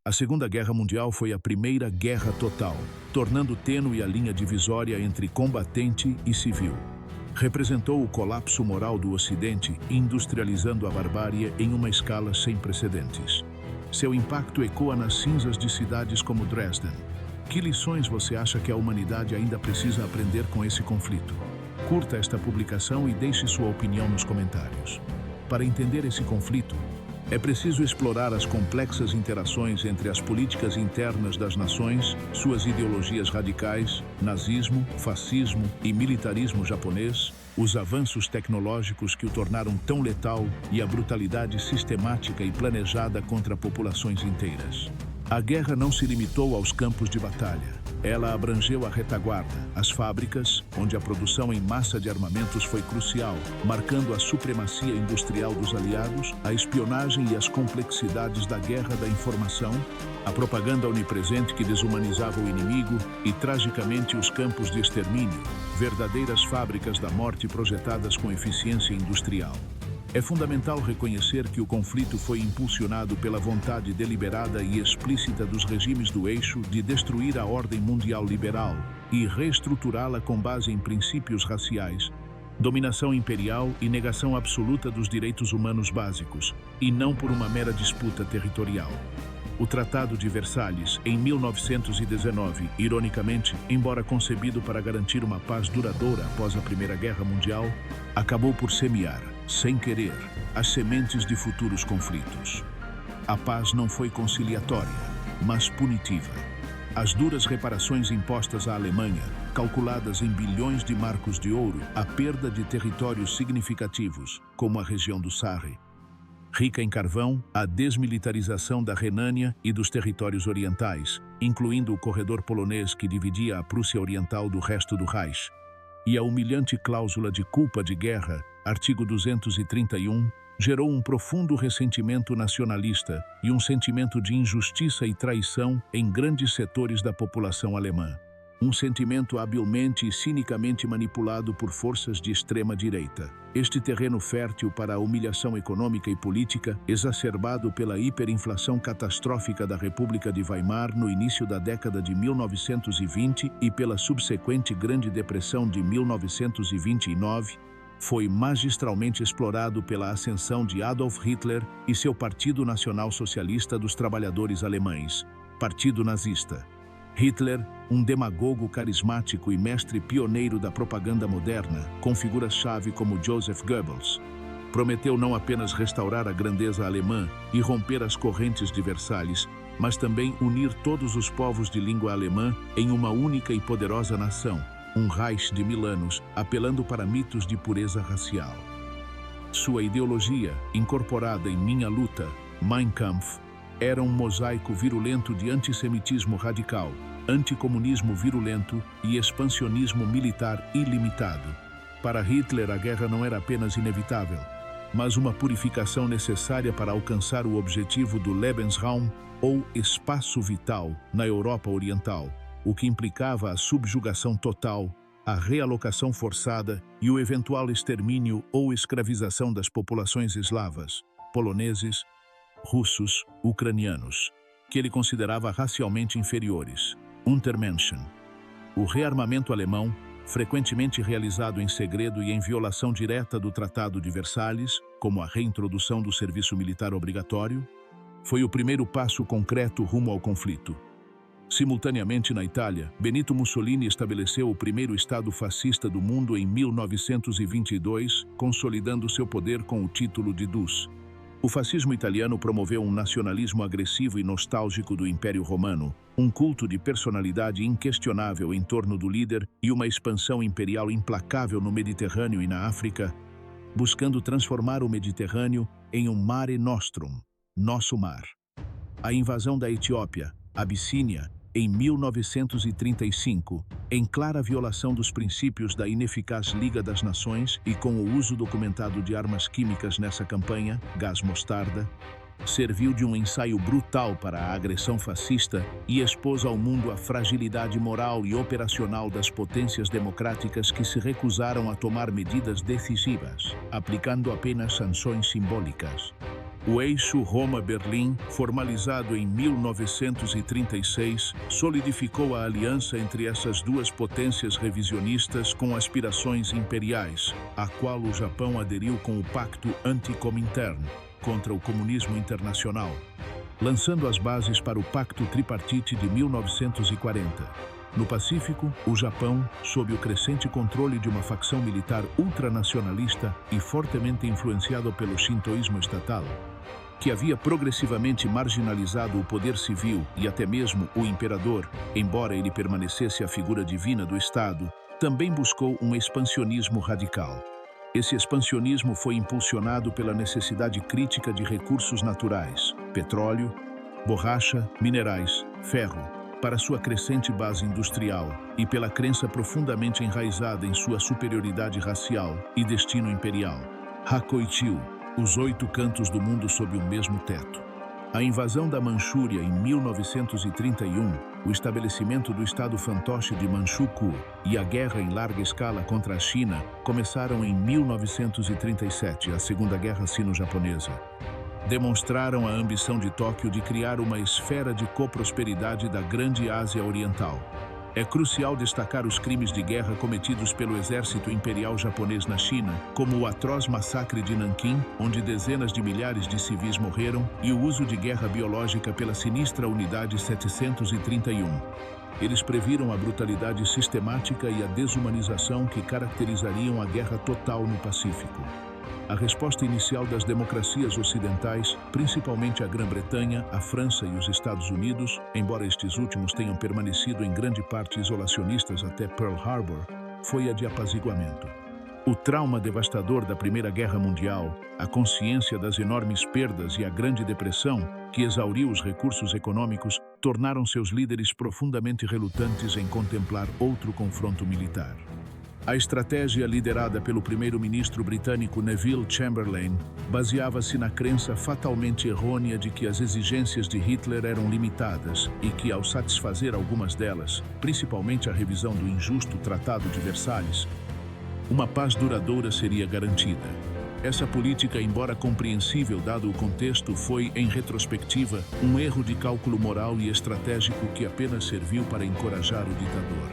A Segunda Guerra Mundial foi a primeira guerra total, tornando tênue a linha divisória entre combatente e civil. Representou o colapso moral do Ocidente, industrializando a barbárie em uma escala sem precedentes. Seu impacto ecoa nas cinzas de cidades como Dresden. Que lições você acha que a humanidade ainda precisa aprender com esse conflito? Curta esta publicação e deixe sua opinião nos comentários. Para entender esse conflito, é preciso explorar as complexas interações entre as políticas internas das nações, suas ideologias radicais, nazismo, fascismo e militarismo japonês, os avanços tecnológicos que o tornaram tão letal e a brutalidade sistemática e planejada contra populações inteiras. A guerra não se limitou aos campos de batalha. Ela abrangeu a retaguarda, as fábricas, onde a produção em massa de armamentos foi crucial, marcando a supremacia industrial dos aliados, a espionagem e as complexidades da guerra da informação, a propaganda onipresente que desumanizava o inimigo e, tragicamente, os campos de extermínio, verdadeiras fábricas da morte projetadas com eficiência industrial. É fundamental reconhecer que o conflito foi impulsionado pela vontade deliberada e explícita dos regimes do eixo de destruir a ordem mundial liberal e reestruturá-la com base em princípios raciais, dominação imperial e negação absoluta dos direitos humanos básicos, e não por uma mera disputa territorial. O Tratado de Versalhes, em 1919, ironicamente, embora concebido para garantir uma paz duradoura após a Primeira Guerra Mundial, acabou por semear, sem querer, as sementes de futuros conflitos. A paz não foi conciliatória, mas punitiva. As duras reparações impostas à Alemanha, calculadas em bilhões de marcos de ouro, a perda de territórios significativos, como a região do Sarre, rica em carvão, a desmilitarização da Renânia e dos territórios orientais, incluindo o corredor polonês que dividia a Prússia Oriental do resto do Reich, e a humilhante cláusula de culpa de guerra, artigo 231, gerou um profundo ressentimento nacionalista e um sentimento de injustiça e traição em grandes setores da população alemã. Um sentimento habilmente e cinicamente manipulado por forças de extrema-direita. Este terreno fértil para a humilhação econômica e política, exacerbado pela hiperinflação catastrófica da República de Weimar no início da década de 1920 e pela subsequente Grande Depressão de 1929, foi magistralmente explorado pela ascensão de Adolf Hitler e seu Partido Nacional Socialista dos Trabalhadores Alemães, Partido Nazista. Hitler, um demagogo carismático e mestre pioneiro da propaganda moderna, com figuras-chave como Joseph Goebbels, prometeu não apenas restaurar a grandeza alemã e romper as correntes de Versalhes, mas também unir todos os povos de língua alemã em uma única e poderosa nação, um Reich de 1000 anos, apelando para mitos de pureza racial. Sua ideologia, incorporada em Minha Luta, Mein Kampf, era um mosaico virulento de antissemitismo radical, anticomunismo virulento e expansionismo militar ilimitado. Para Hitler, a guerra não era apenas inevitável, mas uma purificação necessária para alcançar o objetivo do Lebensraum, ou espaço vital, na Europa Oriental, o que implicava a subjugação total, a realocação forçada e o eventual extermínio ou escravização das populações eslavas, poloneses, russos, ucranianos, que ele considerava racialmente inferiores. Untermenschen. O rearmamento alemão, frequentemente realizado em segredo e em violação direta do Tratado de Versalhes, como a reintrodução do serviço militar obrigatório, foi o primeiro passo concreto rumo ao conflito. Simultaneamente, na Itália, Benito Mussolini estabeleceu o primeiro Estado fascista do mundo em 1922, consolidando seu poder com o título de Dux. O fascismo italiano promoveu um nacionalismo agressivo e nostálgico do Império Romano, um culto de personalidade inquestionável em torno do líder e uma expansão imperial implacável no Mediterrâneo e na África, buscando transformar o Mediterrâneo em um Mare Nostrum, nosso mar. A invasão da Etiópia, Abissínia, em 1935, em clara violação dos princípios da ineficaz Liga das Nações e com o uso documentado de armas químicas nessa campanha, gás mostarda, serviu de um ensaio brutal para a agressão fascista e expôs ao mundo a fragilidade moral e operacional das potências democráticas que se recusaram a tomar medidas decisivas, aplicando apenas sanções simbólicas. O eixo Roma-Berlim, formalizado em 1936, solidificou a aliança entre essas duas potências revisionistas com aspirações imperiais, a qual o Japão aderiu com o Pacto Anti-Comintern contra o comunismo internacional, lançando as bases para o Pacto Tripartite de 1940. No Pacífico, o Japão, sob o crescente controle de uma facção militar ultranacionalista e fortemente influenciado pelo shintoísmo estatal, que havia progressivamente marginalizado o poder civil e até mesmo o imperador, embora ele permanecesse a figura divina do Estado, também buscou um expansionismo radical. Esse expansionismo foi impulsionado pela necessidade crítica de recursos naturais, petróleo, borracha, minerais, ferro, para sua crescente base industrial e pela crença profundamente enraizada em sua superioridade racial e destino imperial. Hakoichiu, os 8 cantos do mundo sob o mesmo teto. A invasão da Manchúria em 1931, o estabelecimento do Estado fantoche de Manchukuo e a guerra em larga escala contra a China começaram em 1937, a Segunda Guerra Sino-Japonesa. Demonstraram a ambição de Tóquio de criar uma esfera de coprosperidade da Grande Ásia Oriental. É crucial destacar os crimes de guerra cometidos pelo exército imperial japonês na China, como o atroz massacre de Nanquim, onde dezenas de milhares de civis morreram, e o uso de guerra biológica pela sinistra Unidade 731. Eles previram a brutalidade sistemática e a desumanização que caracterizariam a guerra total no Pacífico. A resposta inicial das democracias ocidentais, principalmente a Grã-Bretanha, a França e os Estados Unidos, embora estes últimos tenham permanecido em grande parte isolacionistas até Pearl Harbor, foi a de apaziguamento. O trauma devastador da Primeira Guerra Mundial, a consciência das enormes perdas e a Grande Depressão, que exauriu os recursos econômicos, tornaram seus líderes profundamente relutantes em contemplar outro confronto militar. A estratégia liderada pelo primeiro-ministro britânico Neville Chamberlain baseava-se na crença fatalmente errônea de que as exigências de Hitler eram limitadas e que, ao satisfazer algumas delas, principalmente a revisão do injusto Tratado de Versalhes, uma paz duradoura seria garantida. Essa política, embora compreensível dado o contexto, foi, em retrospectiva, um erro de cálculo moral e estratégico que apenas serviu para encorajar o ditador.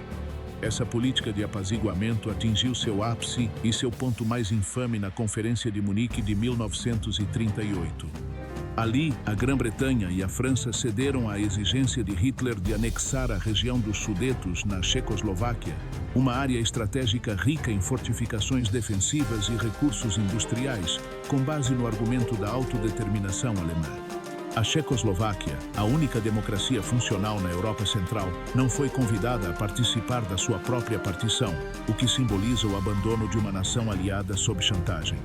Essa política de apaziguamento atingiu seu ápice e seu ponto mais infame na Conferência de Munique de 1938. Ali, a Grã-Bretanha e a França cederam à exigência de Hitler de anexar a região dos Sudetos, na Checoslováquia, uma área estratégica rica em fortificações defensivas e recursos industriais, com base no argumento da autodeterminação alemã. A Checoslováquia, a única democracia funcional na Europa Central, não foi convidada a participar da sua própria partição, o que simboliza o abandono de uma nação aliada sob chantagem.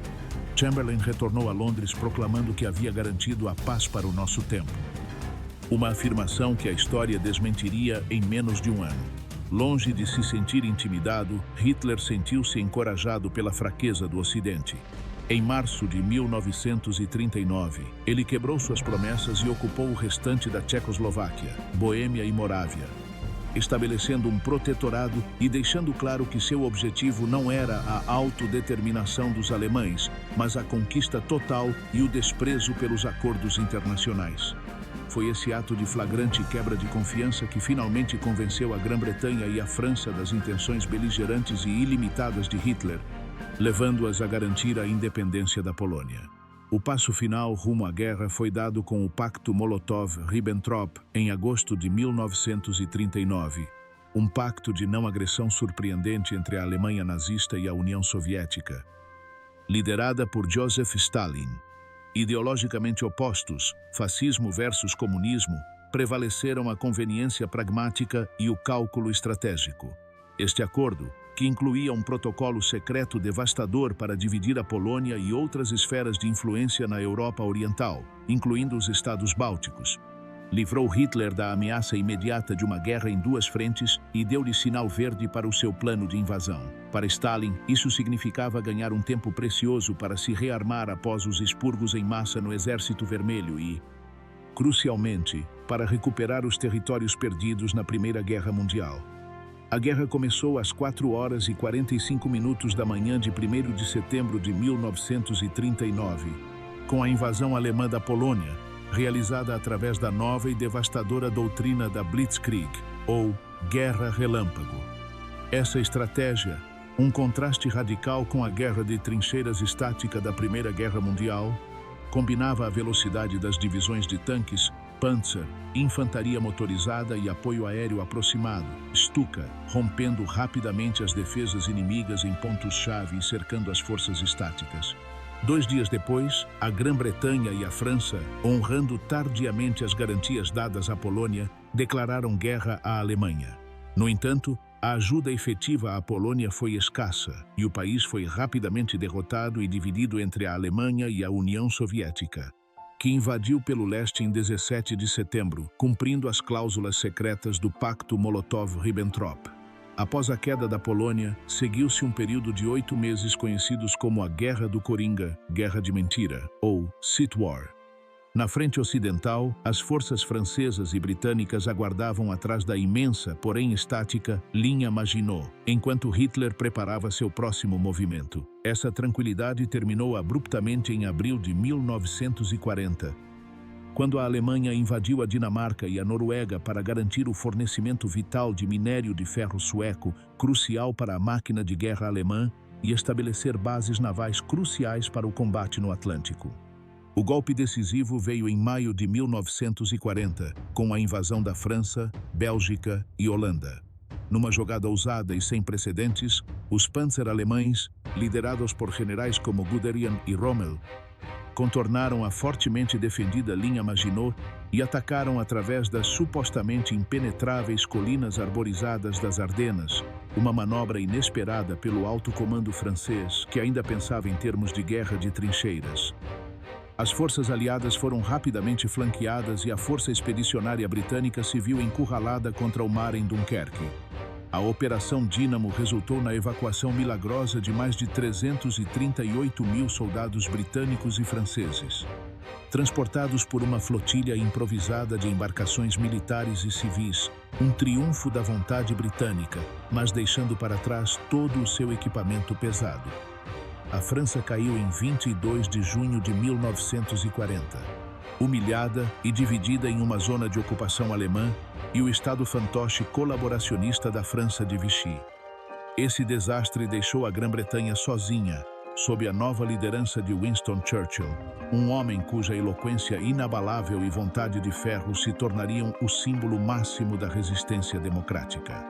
Chamberlain retornou a Londres proclamando que havia garantido a paz para o nosso tempo. Uma afirmação que a história desmentiria em menos de um ano. Longe de se sentir intimidado, Hitler sentiu-se encorajado pela fraqueza do Ocidente. Em março de 1939, ele quebrou suas promessas e ocupou o restante da Tchecoslováquia, Boêmia e Morávia, estabelecendo um protetorado e deixando claro que seu objetivo não era a autodeterminação dos alemães, mas a conquista total e o desprezo pelos acordos internacionais. Foi esse ato de flagrante quebra de confiança que finalmente convenceu a Grã-Bretanha e a França das intenções beligerantes e ilimitadas de Hitler, levando-as a garantir a independência da Polônia. O passo final rumo à guerra foi dado com o Pacto Molotov-Ribbentrop em agosto de 1939, um pacto de não agressão surpreendente entre a Alemanha nazista e a União Soviética. Liderada por Joseph Stalin, ideologicamente opostos, fascismo versus comunismo, prevaleceram a conveniência pragmática e o cálculo estratégico. Este acordo, que incluía um protocolo secreto devastador para dividir a Polônia e outras esferas de influência na Europa Oriental, incluindo os Estados Bálticos, livrou Hitler da ameaça imediata de uma guerra em duas frentes e deu-lhe sinal verde para o seu plano de invasão. Para Stalin, isso significava ganhar um tempo precioso para se rearmar após os expurgos em massa no Exército Vermelho e, crucialmente, para recuperar os territórios perdidos na Primeira Guerra Mundial. A guerra começou às 4h45 da manhã de 1º de setembro de 1939, com a invasão alemã da Polônia, realizada através da nova e devastadora doutrina da Blitzkrieg, ou Guerra Relâmpago. Essa estratégia, um contraste radical com a guerra de trincheiras estática da Primeira Guerra Mundial, combinava a velocidade das divisões de tanques, Panzer, infantaria motorizada e apoio aéreo aproximado, Stuka, rompendo rapidamente as defesas inimigas em pontos-chave e cercando as forças estáticas. 2 dias depois, a Grã-Bretanha e a França, honrando tardiamente as garantias dadas à Polônia, declararam guerra à Alemanha. No entanto, a ajuda efetiva à Polônia foi escassa e o país foi rapidamente derrotado e dividido entre a Alemanha e a União Soviética, que invadiu pelo leste em 17 de setembro, cumprindo as cláusulas secretas do Pacto Molotov-Ribbentrop. Após a queda da Polônia, seguiu-se um período de 8 meses conhecidos como a Guerra do Coringa, Guerra de Mentira, ou Seat War. Na frente ocidental, as forças francesas e britânicas aguardavam atrás da imensa, porém estática, linha Maginot, enquanto Hitler preparava seu próximo movimento. Essa tranquilidade terminou abruptamente em abril de 1940, quando a Alemanha invadiu a Dinamarca e a Noruega para garantir o fornecimento vital de minério de ferro sueco, crucial para a máquina de guerra alemã, e estabelecer bases navais cruciais para o combate no Atlântico. O golpe decisivo veio em maio de 1940, com a invasão da França, Bélgica e Holanda. Numa jogada ousada e sem precedentes, os Panzer alemães, liderados por generais como Guderian e Rommel, contornaram a fortemente defendida linha Maginot e atacaram através das supostamente impenetráveis colinas arborizadas das Ardenas, uma manobra inesperada pelo alto comando francês, que ainda pensava em termos de guerra de trincheiras. As forças aliadas foram rapidamente flanqueadas e a força expedicionária britânica se viu encurralada contra o mar em Dunkerque. A Operação Dínamo resultou na evacuação milagrosa de mais de 338 mil soldados britânicos e franceses, transportados por uma flotilha improvisada de embarcações militares e civis, um triunfo da vontade britânica, mas deixando para trás todo o seu equipamento pesado. A França caiu em 22 de junho de 1940, humilhada e dividida em uma zona de ocupação alemã e o Estado fantoche colaboracionista da França de Vichy. Esse desastre deixou a Grã-Bretanha sozinha, sob a nova liderança de Winston Churchill, um homem cuja eloquência inabalável e vontade de ferro se tornariam o símbolo máximo da resistência democrática.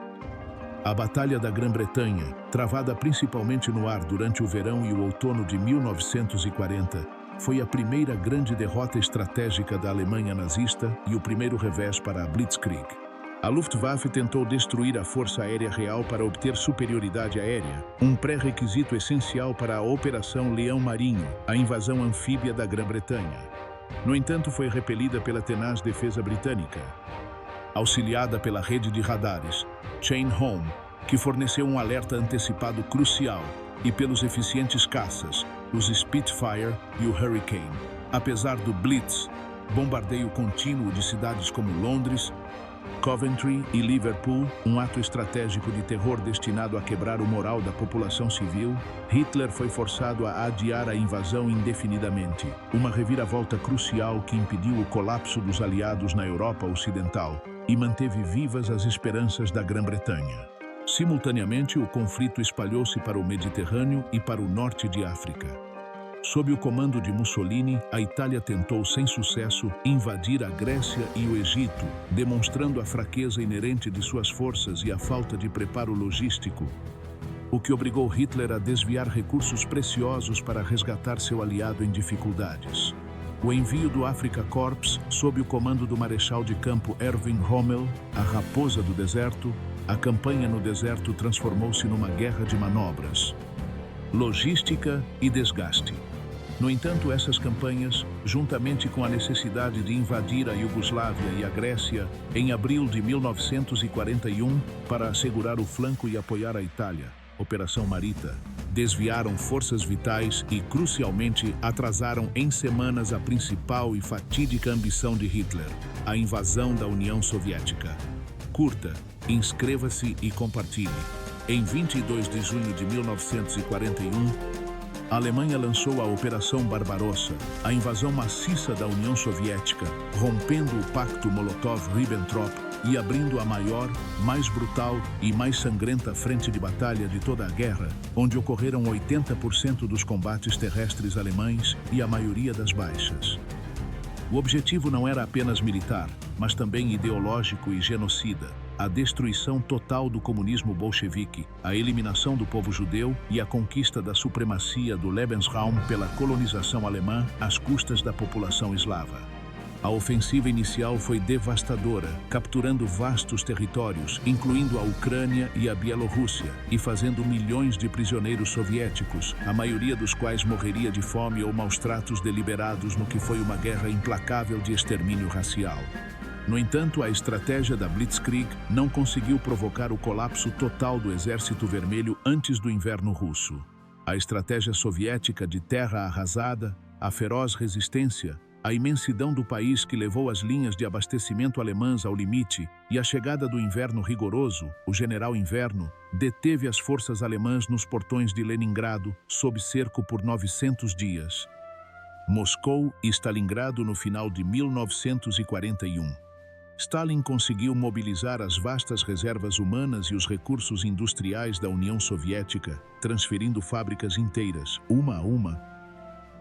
A Batalha da Grã-Bretanha, travada principalmente no ar durante o verão e o outono de 1940, foi a primeira grande derrota estratégica da Alemanha nazista e o primeiro revés para a Blitzkrieg. A Luftwaffe tentou destruir a Força Aérea Real para obter superioridade aérea, um pré-requisito essencial para a Operação Leão Marinho, a invasão anfíbia da Grã-Bretanha. No entanto, foi repelida pela tenaz defesa britânica, auxiliada pela rede de radares Chain Home, que forneceu um alerta antecipado crucial, e pelos eficientes caças, os Spitfire e o Hurricane. Apesar do Blitz, bombardeio contínuo de cidades como Londres, Coventry e Liverpool, um ato estratégico de terror destinado a quebrar o moral da população civil, Hitler foi forçado a adiar a invasão indefinidamente, uma reviravolta crucial que impediu o colapso dos aliados na Europa Ocidental e manteve vivas as esperanças da Grã-Bretanha. Simultaneamente, o conflito espalhou-se para o Mediterrâneo e para o norte de África. Sob o comando de Mussolini, a Itália tentou, sem sucesso, invadir a Grécia e o Egito, demonstrando a fraqueza inerente de suas forças e a falta de preparo logístico, o que obrigou Hitler a desviar recursos preciosos para resgatar seu aliado em dificuldades. O envio do Afrika Korps, sob o comando do marechal de campo Erwin Rommel, a Raposa do Deserto, a campanha no deserto transformou-se numa guerra de manobras, logística e desgaste. No entanto, essas campanhas, juntamente com a necessidade de invadir a Iugoslávia e a Grécia em abril de 1941 para assegurar o flanco e apoiar a Itália, Operação Marita, desviaram forças vitais e, crucialmente, atrasaram em semanas a principal e fatídica ambição de Hitler, a invasão da União Soviética. Curta, inscreva-se e compartilhe. Em 22 de junho de 1941, a Alemanha lançou a Operação Barbarossa, a invasão maciça da União Soviética, rompendo o Pacto Molotov-Ribbentrop e abrindo a maior, mais brutal e mais sangrenta frente de batalha de toda a guerra, onde ocorreram 80% dos combates terrestres alemães e a maioria das baixas. O objetivo não era apenas militar, mas também ideológico e genocida: a destruição total do comunismo bolchevique, a eliminação do povo judeu e a conquista da supremacia do Lebensraum pela colonização alemã às custas da população eslava. A ofensiva inicial foi devastadora, capturando vastos territórios, incluindo a Ucrânia e a Bielorrússia, e fazendo milhões de prisioneiros soviéticos, a maioria dos quais morreria de fome ou maus-tratos deliberados no que foi uma guerra implacável de extermínio racial. No entanto, a estratégia da Blitzkrieg não conseguiu provocar o colapso total do Exército Vermelho antes do inverno russo. A estratégia soviética de terra arrasada, a feroz resistência, a imensidão do país que levou as linhas de abastecimento alemãs ao limite e a chegada do inverno rigoroso, o General Inverno, deteve as forças alemãs nos portões de Leningrado, sob cerco por 900 dias. Moscou e Stalingrado no final de 1941. Stalin conseguiu mobilizar as vastas reservas humanas e os recursos industriais da União Soviética, transferindo fábricas inteiras, uma a uma,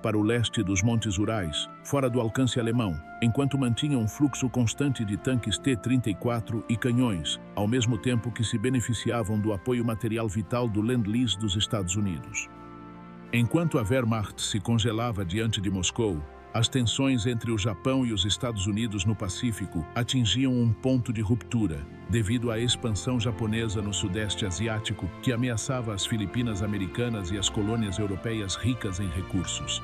para o leste dos Montes Urais, fora do alcance alemão, enquanto mantinha um fluxo constante de tanques T-34 e canhões, ao mesmo tempo que se beneficiavam do apoio material vital do Lend-Lease dos Estados Unidos. Enquanto a Wehrmacht se congelava diante de Moscou, as tensões entre o Japão e os Estados Unidos no Pacífico atingiam um ponto de ruptura, devido à expansão japonesa no Sudeste Asiático, que ameaçava as Filipinas americanas e as colônias europeias ricas em recursos.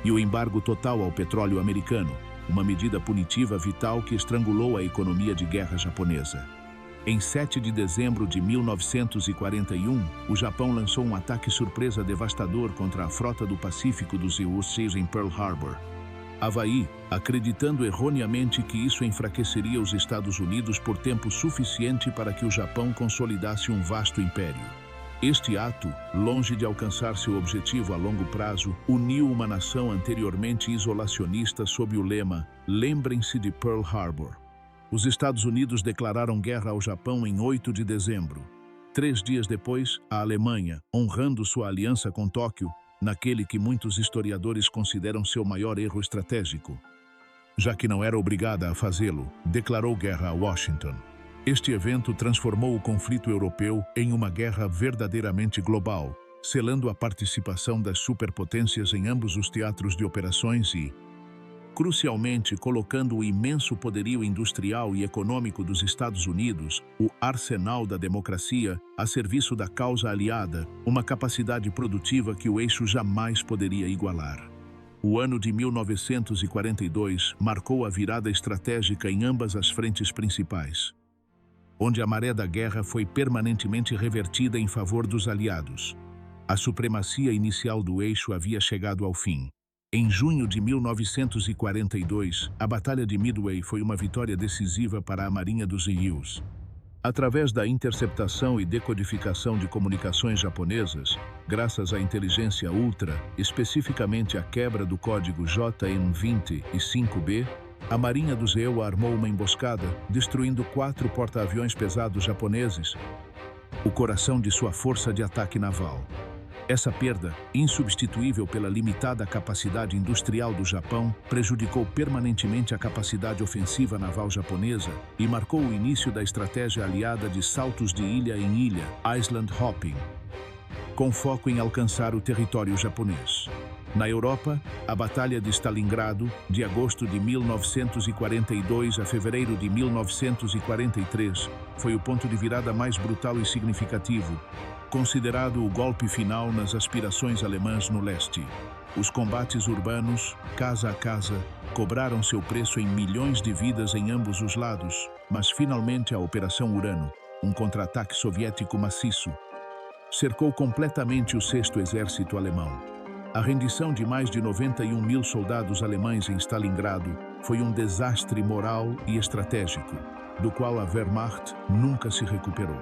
E o embargo total ao petróleo americano, uma medida punitiva vital que estrangulou a economia de guerra japonesa. Em 7 de dezembro de 1941, o Japão lançou um ataque surpresa devastador contra a frota do Pacífico dos USS em Pearl Harbor, Havaí, acreditando erroneamente que isso enfraqueceria os Estados Unidos por tempo suficiente para que o Japão consolidasse um vasto império. Este ato, longe de alcançar seu objetivo a longo prazo, uniu uma nação anteriormente isolacionista sob o lema "Lembrem-se de Pearl Harbor". Os Estados Unidos declararam guerra ao Japão em 8 de dezembro. 3 dias depois, a Alemanha, honrando sua aliança com Tóquio, naquele que muitos historiadores consideram seu maior erro estratégico, já que não era obrigada a fazê-lo, declarou guerra a Washington. Este evento transformou o conflito europeu em uma guerra verdadeiramente global, selando a participação das superpotências em ambos os teatros de operações e, crucialmente, colocando o imenso poderio industrial e econômico dos Estados Unidos, o arsenal da democracia, a serviço da causa aliada, uma capacidade produtiva que o eixo jamais poderia igualar. O ano de 1942 marcou a virada estratégica em ambas as frentes principais, onde a maré da guerra foi permanentemente revertida em favor dos aliados. A supremacia inicial do eixo havia chegado ao fim. Em junho de 1942, a Batalha de Midway foi uma vitória decisiva para a Marinha dos US. Através da interceptação e decodificação de comunicações japonesas, graças à inteligência ultra, especificamente a quebra do código JN-20 e 5B, a Marinha dos EU armou uma emboscada, destruindo 4 porta-aviões pesados japoneses, o coração de sua força de ataque naval. Essa perda, insubstituível pela limitada capacidade industrial do Japão, prejudicou permanentemente a capacidade ofensiva naval japonesa e marcou o início da estratégia aliada de saltos de ilha em ilha, island hopping, com foco em alcançar o território japonês. Na Europa, a Batalha de Stalingrado, de agosto de 1942 a fevereiro de 1943, foi o ponto de virada mais brutal e significativo, considerado o golpe final nas aspirações alemãs no leste. Os combates urbanos, casa a casa, cobraram seu preço em milhões de vidas em ambos os lados, mas finalmente a Operação Urano, um contra-ataque soviético maciço, cercou completamente o 6º Exército Alemão. A rendição de mais de 91 mil soldados alemães em Stalingrado foi um desastre moral e estratégico, do qual a Wehrmacht nunca se recuperou.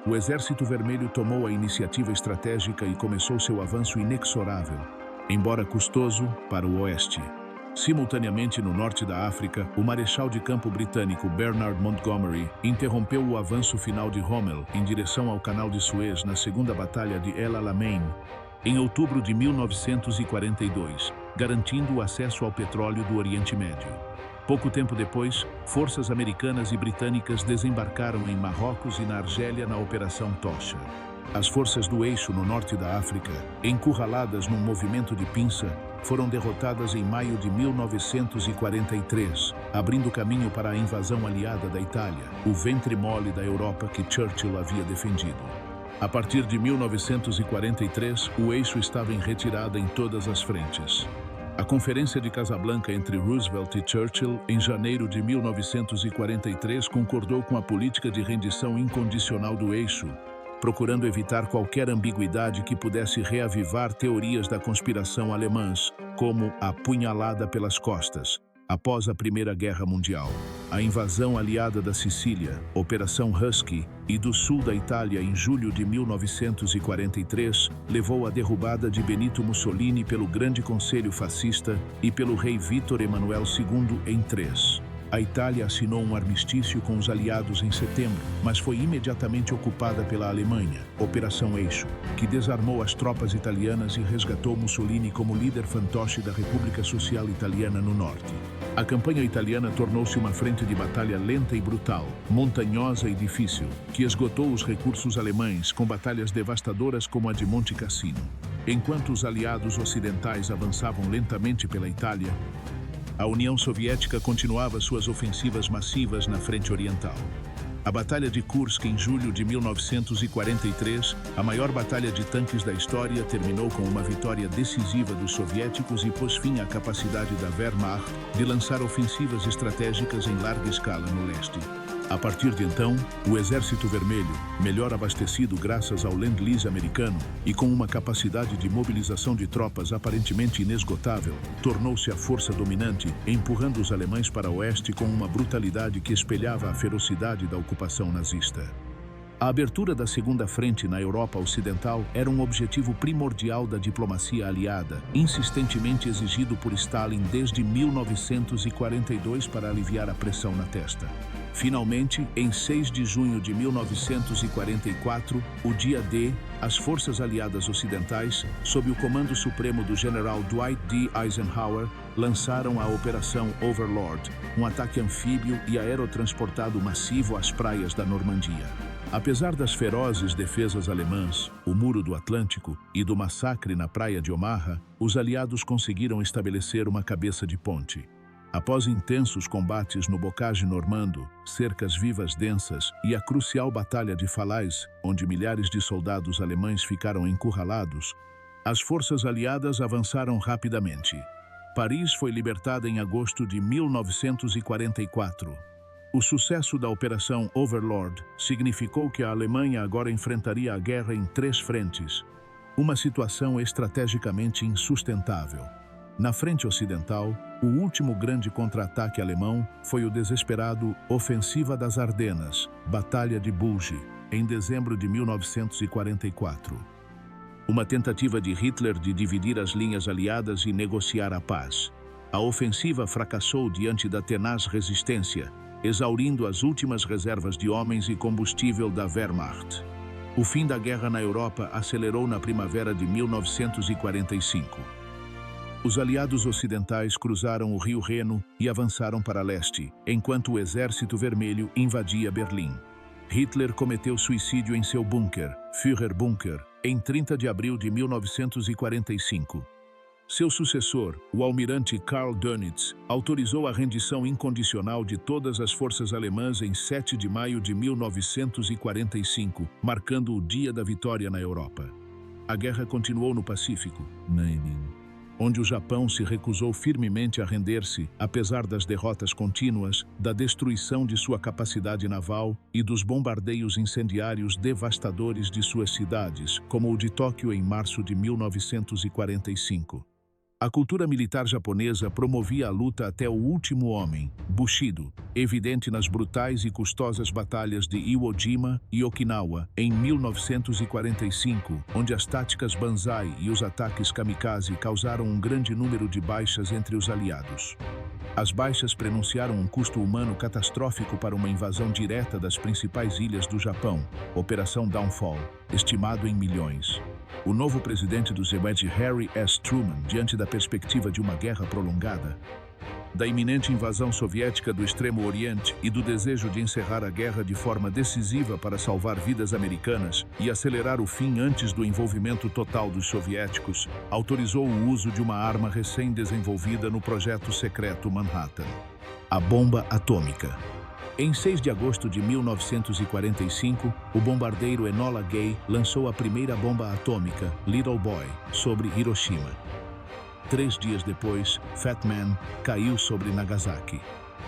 o Exército Vermelho tomou a iniciativa estratégica e começou seu avanço inexorável, embora custoso, para o oeste. Simultaneamente, no norte da África, o marechal de campo britânico Bernard Montgomery interrompeu o avanço final de Rommel em direção ao Canal de Suez na Segunda Batalha de El Alamein, em outubro de 1942, garantindo o acesso ao petróleo do Oriente Médio. Pouco tempo depois, forças americanas e britânicas desembarcaram em Marrocos e na Argélia na Operação Tocha. As forças do eixo no norte da África, encurraladas num movimento de pinça, foram derrotadas em maio de 1943, abrindo caminho para a invasão aliada da Itália, o ventre mole da Europa que Churchill havia defendido. A partir de 1943, o eixo estava em retirada em todas as frentes. A Conferência de Casablanca entre Roosevelt e Churchill, em janeiro de 1943, concordou com a política de rendição incondicional do eixo, procurando evitar qualquer ambiguidade que pudesse reavivar teorias da conspiração alemãs, como a punhalada pelas costas, após a Primeira Guerra Mundial. A invasão aliada da Sicília, Operação Husky, e do sul da Itália em julho de 1943, levou à derrubada de Benito Mussolini pelo Grande Conselho Fascista e pelo rei Vítor Emanuel II em 3. A Itália assinou um armistício com os aliados em setembro, mas foi imediatamente ocupada pela Alemanha, Operação Eixo, que desarmou as tropas italianas e resgatou Mussolini como líder fantoche da República Social Italiana no norte. A campanha italiana tornou-se uma frente de batalha lenta e brutal, montanhosa e difícil, que esgotou os recursos alemães com batalhas devastadoras como a de Monte Cassino. Enquanto os aliados ocidentais avançavam lentamente pela Itália, a União Soviética continuava suas ofensivas massivas na frente oriental. A Batalha de Kursk, em julho de 1943, a maior batalha de tanques da história, terminou com uma vitória decisiva dos soviéticos e pôs fim à capacidade da Wehrmacht de lançar ofensivas estratégicas em larga escala no leste. A partir de então, o Exército Vermelho, melhor abastecido graças ao Lend-Lease americano e com uma capacidade de mobilização de tropas aparentemente inesgotável, tornou-se a força dominante, empurrando os alemães para o oeste com uma brutalidade que espelhava a ferocidade da ocupação nazista. A abertura da Segunda Frente na Europa Ocidental era um objetivo primordial da diplomacia aliada, insistentemente exigido por Stalin desde 1942 para aliviar a pressão na testa. Finalmente, em 6 de junho de 1944, o dia D, as forças aliadas ocidentais, sob o comando supremo do general Dwight D. Eisenhower, lançaram a Operação Overlord, um ataque anfíbio e aerotransportado massivo às praias da Normandia. Apesar das ferozes defesas alemãs, o Muro do Atlântico e do massacre na praia de Omaha, os aliados conseguiram estabelecer uma cabeça de ponte. Após intensos combates no Bocage normando, cercas vivas densas e a crucial Batalha de Falaise, onde milhares de soldados alemães ficaram encurralados, as forças aliadas avançaram rapidamente. Paris foi libertada em agosto de 1944. O sucesso da Operação Overlord significou que a Alemanha agora enfrentaria a guerra em 3 frentes, uma situação estrategicamente insustentável. Na frente ocidental, o último grande contra-ataque alemão foi o desesperado Ofensiva das Ardenas, Batalha de Bulge, em dezembro de 1944. Uma tentativa de Hitler de dividir as linhas aliadas e negociar a paz. A ofensiva fracassou diante da tenaz resistência, exaurindo as últimas reservas de homens e combustível da Wehrmacht. O fim da guerra na Europa acelerou na primavera de 1945. Os aliados ocidentais cruzaram o rio Reno e avançaram para leste, enquanto o Exército Vermelho invadia Berlim. Hitler cometeu suicídio em seu bunker, Führerbunker, em 30 de abril de 1945. Seu sucessor, o almirante Karl Dönitz, autorizou a rendição incondicional de todas as forças alemãs em 7 de maio de 1945, marcando o dia da vitória na Europa. A guerra continuou no Pacífico, onde o Japão se recusou firmemente a render-se, apesar das derrotas contínuas, da destruição de sua capacidade naval e dos bombardeios incendiários devastadores de suas cidades, como o de Tóquio em março de 1945. A cultura militar japonesa promovia a luta até o último homem, Bushido, evidente nas brutais e custosas batalhas de Iwo Jima e Okinawa, em 1945, onde as táticas Banzai e os ataques kamikaze causaram um grande número de baixas entre os aliados. As baixas prenunciaram um custo humano catastrófico para uma invasão direta das principais ilhas do Japão, Operação Downfall, estimado em milhões. O novo presidente do Z, Harry S. Truman, diante da perspectiva de uma guerra prolongada, da iminente invasão soviética do Extremo Oriente e do desejo de encerrar a guerra de forma decisiva para salvar vidas americanas e acelerar o fim antes do envolvimento total dos soviéticos, autorizou o uso de uma arma recém-desenvolvida no projeto secreto Manhattan: a bomba atômica. Em 6 de agosto de 1945, o bombardeiro Enola Gay lançou a primeira bomba atômica, Little Boy, sobre Hiroshima. 3 dias depois, Fat Man caiu sobre Nagasaki.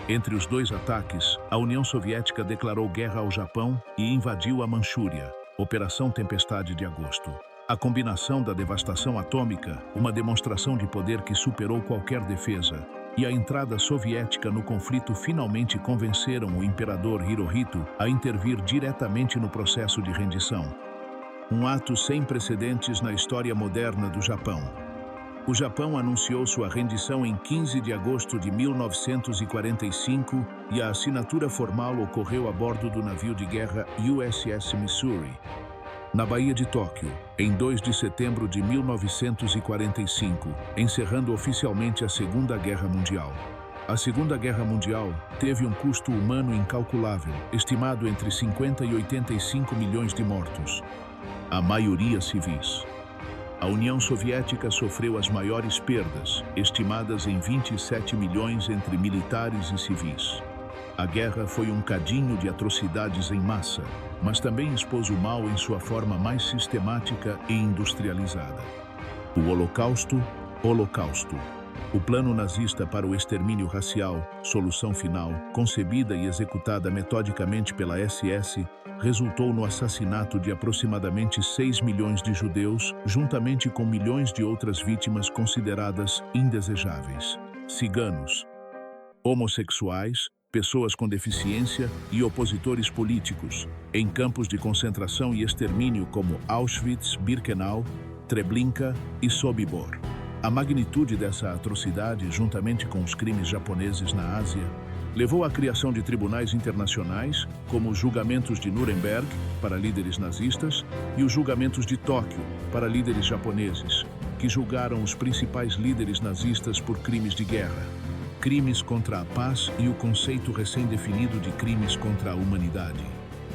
Entre os dois ataques, a União Soviética declarou guerra ao Japão e invadiu a Manchúria, Operação Tempestade de Agosto. A combinação da devastação atômica, uma demonstração de poder que superou qualquer defesa, e a entrada soviética no conflito finalmente convenceram o imperador Hirohito a intervir diretamente no processo de rendição. Um ato sem precedentes na história moderna do Japão. O Japão anunciou sua rendição em 15 de agosto de 1945 e a assinatura formal ocorreu a bordo do navio de guerra USS Missouri, na Baía de Tóquio, em 2 de setembro de 1945, encerrando oficialmente a Segunda Guerra Mundial. A Segunda Guerra Mundial teve um custo humano incalculável, estimado entre 50 e 85 milhões de mortos, a maioria civis. A União Soviética sofreu as maiores perdas, estimadas em 27 milhões entre militares e civis. A guerra foi um cadinho de atrocidades em massa, mas também expôs o mal em sua forma mais sistemática e industrializada. O Holocausto. O plano nazista para o extermínio racial, solução final, concebida e executada metodicamente pela SS, resultou no assassinato de aproximadamente 6 milhões de judeus, juntamente com milhões de outras vítimas consideradas indesejáveis: ciganos, homossexuais, pessoas com deficiência e opositores políticos, em campos de concentração e extermínio como Auschwitz, Birkenau, Treblinka e Sobibor. A magnitude dessa atrocidade, juntamente com os crimes japoneses na Ásia, levou à criação de tribunais internacionais, como os julgamentos de Nuremberg, para líderes nazistas, e os julgamentos de Tóquio, para líderes japoneses, que julgaram os principais líderes nazistas por crimes de guerra, crimes contra a paz e o conceito recém-definido de crimes contra a humanidade.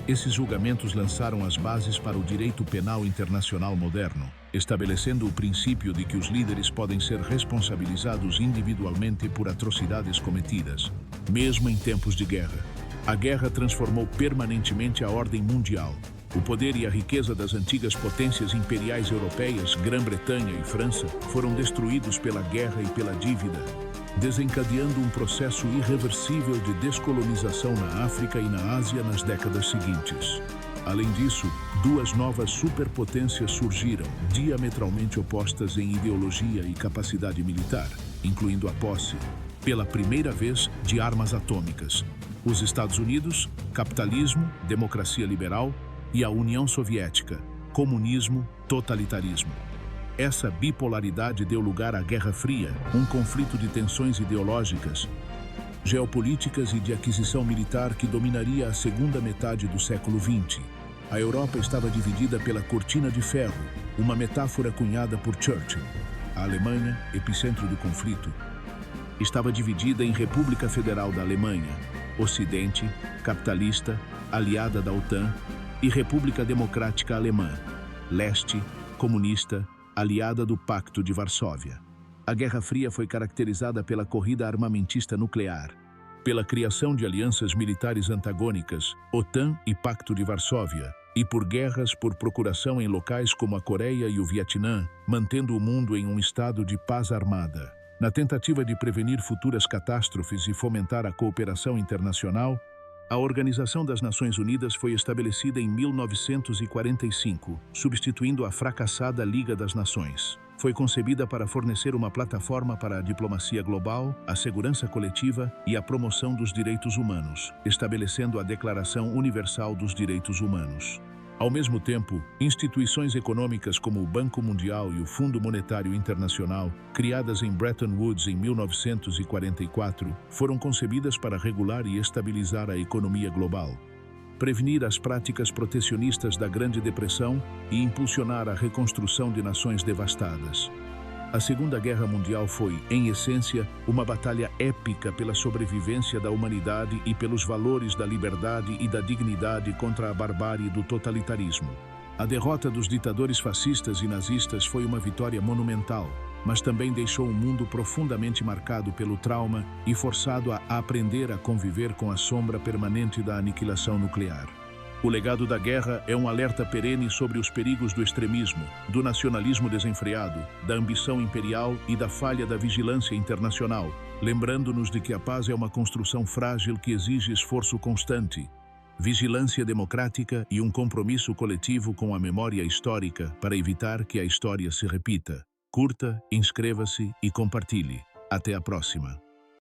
Esses julgamentos lançaram as bases para o direito penal internacional moderno, estabelecendo o princípio de que os líderes podem ser responsabilizados individualmente por atrocidades cometidas, mesmo em tempos de guerra. A guerra transformou permanentemente a ordem mundial. O poder e a riqueza das antigas potências imperiais europeias, Grã-Bretanha e França, foram destruídos pela guerra e pela dívida, desencadeando um processo irreversível de descolonização na África e na Ásia nas décadas seguintes. Além disso, duas novas superpotências surgiram, diametralmente opostas em ideologia e capacidade militar, incluindo a posse, pela primeira vez, de armas atômicas: os Estados Unidos, capitalismo, democracia liberal, e a União Soviética, comunismo, totalitarismo. Essa bipolaridade deu lugar à Guerra Fria, um conflito de tensões ideológicas, geopolíticas e de aquisição militar que dominaria a segunda metade do século XX. A Europa estava dividida pela Cortina de Ferro, uma metáfora cunhada por Churchill. A Alemanha, epicentro do conflito, estava dividida em República Federal da Alemanha, Ocidente, capitalista, aliada da OTAN, e República Democrática Alemã, Leste, comunista, aliada do Pacto de Varsóvia. A Guerra Fria foi caracterizada pela corrida armamentista nuclear, pela criação de alianças militares antagônicas, OTAN e Pacto de Varsóvia, e por guerras por procuração em locais como a Coreia e o Vietnã, mantendo o mundo em um estado de paz armada. Na tentativa de prevenir futuras catástrofes e fomentar a cooperação internacional, a Organização das Nações Unidas foi estabelecida em 1945, substituindo a fracassada Liga das Nações. foi concebida para fornecer uma plataforma para a diplomacia global, a segurança coletiva e a promoção dos direitos humanos, estabelecendo a Declaração Universal dos Direitos Humanos. Ao mesmo tempo, instituições econômicas como o Banco Mundial e o Fundo Monetário Internacional, criadas em Bretton Woods em 1944, foram concebidas para regular e estabilizar a economia global, prevenir as práticas protecionistas da Grande Depressão e impulsionar a reconstrução de nações devastadas. A Segunda Guerra Mundial foi, em essência, uma batalha épica pela sobrevivência da humanidade e pelos valores da liberdade e da dignidade contra a barbárie do totalitarismo. A derrota dos ditadores fascistas e nazistas foi uma vitória monumental, mas também deixou o mundo profundamente marcado pelo trauma e forçado a aprender a conviver com a sombra permanente da aniquilação nuclear. O legado da guerra é um alerta perene sobre os perigos do extremismo, do nacionalismo desenfreado, da ambição imperial e da falha da vigilância internacional, lembrando-nos de que a paz é uma construção frágil que exige esforço constante, vigilância democrática e um compromisso coletivo com a memória histórica para evitar que a história se repita. Curta, inscreva-se e compartilhe. Até a próxima.